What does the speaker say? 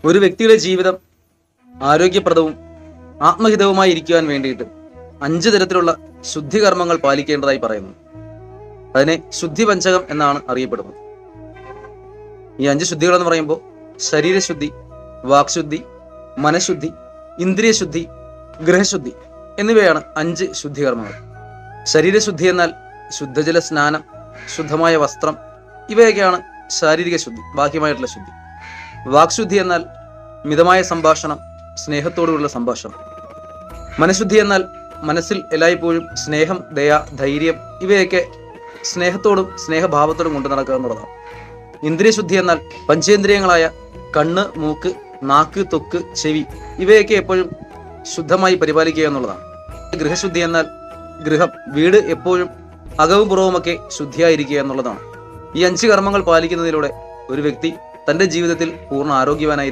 ഒരു വ്യക്തിയുടെ ജീവിതം ആരോഗ്യപ്രദവും ആത്മഹിതവുമായി ഇരിക്കുവാൻ വേണ്ടിയിട്ട് 5 തരത്തിലുള്ള ശുദ്ധികർമ്മങ്ങൾ പാലിക്കേണ്ടതായി പറയുന്നു. അതിനെ ശുദ്ധി പഞ്ചകം എന്നാണ് അറിയപ്പെടുന്നത്. ഈ 5 ശുദ്ധികൾ എന്ന് പറയുമ്പോൾ ശരീരശുദ്ധി, വാക്ശുദ്ധി, മനഃശുദ്ധി, ഇന്ദ്രിയശുദ്ധി, ഗൃഹശുദ്ധി എന്നിവയാണ് 5 ശുദ്ധികർമ്മങ്ങൾ. ശരീരശുദ്ധി എന്നാൽ ശുദ്ധജല സ്നാനം, ശുദ്ധമായ വസ്ത്രം, ഇവയൊക്കെയാണ് ശാരീരിക ശുദ്ധി, ബാഹ്യമായിട്ടുള്ള ശുദ്ധി. വാക്ശുദ്ധി എന്നാൽ മിതമായ സംഭാഷണം, സ്നേഹത്തോടുള്ള സംഭാഷണം. മനഃശുദ്ധി എന്നാൽ മനസ്സിൽ എല്ലായ്പ്പോഴും സ്നേഹം, ദയ, ധൈര്യം ഇവയൊക്കെ സ്നേഹത്തോടും സ്നേഹഭാവത്തോടും കൊണ്ടു നടക്കുക എന്നുള്ളതാണ്. ഇന്ദ്രിയശുദ്ധി എന്നാൽ പഞ്ചേന്ദ്രിയങ്ങളായ കണ്ണ്, മൂക്ക്, നാക്ക്, ത്വക്ക്, ചെവി ഇവയൊക്കെ എപ്പോഴും ശുദ്ധമായി പരിപാലിക്കുക എന്നുള്ളതാണ്. ഗൃഹശുദ്ധി എന്നാൽ ഗൃഹം, വീട് എപ്പോഴും അകവും പുറവുമൊക്കെ ശുദ്ധിയായിരിക്കുക എന്നുള്ളതാണ്. ഈ 5 കർമ്മങ്ങൾ പാലിക്കുന്നതിലൂടെ ഒരു വ്യക്തി തൻ്റെ ജീവിതത്തിൽ പൂർണ്ണ ആരോഗ്യവാനായി